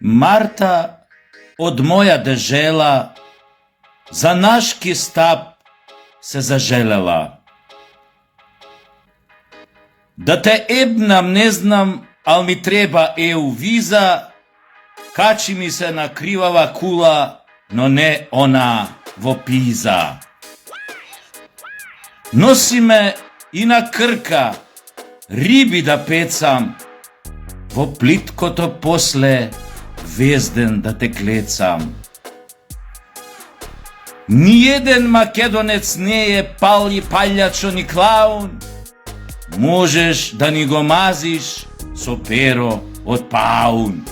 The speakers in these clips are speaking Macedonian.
Марта од моја дежела за нашки стап се зажелела. Да те ебнам не знам, ал ми треба EU виза, качи ми се на кривава кула, но не она во Пиза. Носи ме и на крка, риби да пецам, во плиткото после везден да те клецам. Ниеден македонец не е палјачо ни клаун, можеш да ни го мазиш со перо од паун.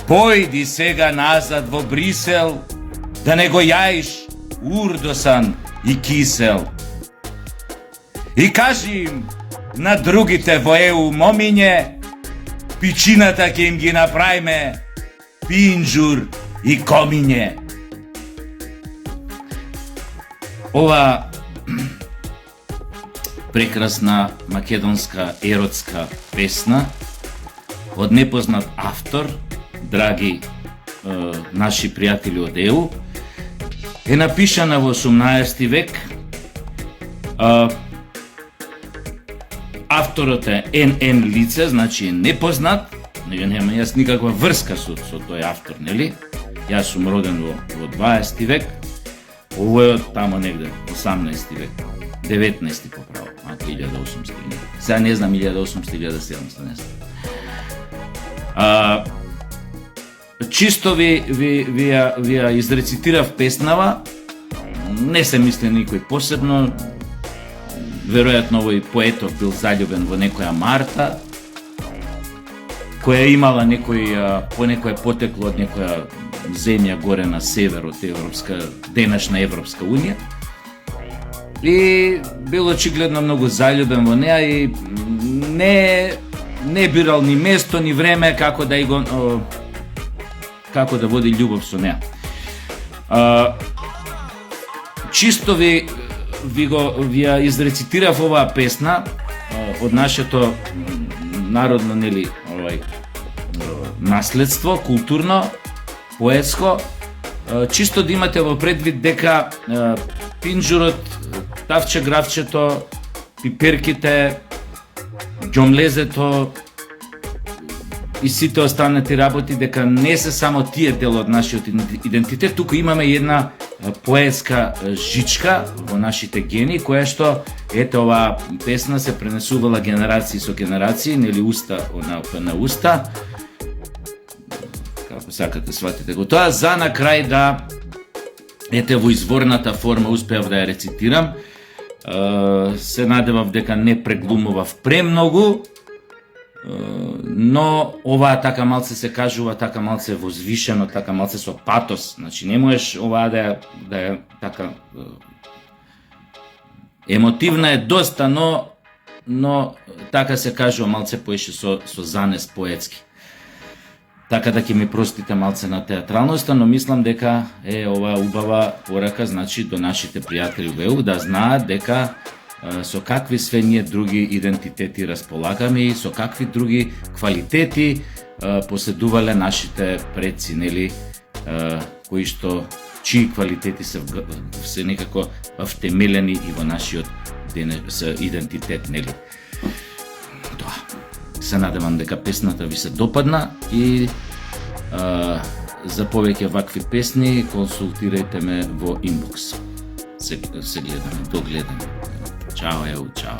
Појди сега назад во Брисел, да не го јаиш урдосан и кисел. И кажи им на другите во EU момиње, пичината ќе им ги направиме пинџур и комиње. Ова прекрасна македонска еротска песна од непознат автор, драги наши пријатели од EU, е напишана во 18 век. Авторот е НН лице, значи е непознат, нема јас никаква врска со тој автор, нели? Јас сум роден во 20 век, овој од тамо негде 18 век, 19 поправо, 1800. Сега не знам 1800-1700, не знам. Чисто ви ја изрецитирав песнава, не се мисли никој посебно, веројатно овој поетов бил заљубен во некоја Марта, која имала некој потекло од некоја земја горе на север од денешна Европска унија, и бил очигледно многу заљубен во неа и не бирал ни место ни време како да води љубов со неа. Чисто ви ја изрецитирав оваа песна од нашето народно, нели, наследство, културно, поетско, чисто да имате во предвид дека пинџурот, тавче гравчето, пиперките, ѓомлезето и сите останати работи, дека не се само тие дел од нашиот идентитет, туку имаме една поетска жичка во нашите гени, која што, ете, оваа песна се пренесувала генерации со генерации, нели, уста на уста, како сакате сватите го тоа, за на крај да, ете, во изворната форма успеав да ја рецитирам, се надевав дека не преглумував премногу, но оваа така малце се кажува, така малце возвишено, така малце со патос, значи не можеш оваа да ја така емотивна е доста, но така се кажува малце поише со занес поетски. Така да ќе ми простите малце на театралноста, но мислам дека е ова убава порака, значи, до нашите пријатели во EU, да знаат дека со какви све ние други идентитети располагаме и со какви други квалитети поседувале нашите предци, нели, чии квалитети се некако втемелени и во нашиот идентитет, нели. Тоа. Се надевам дека песната ви се допадна и за повеќе вакви песни консултирајте ме во инбокс. Се гледаме, до гледане. Чао, чао.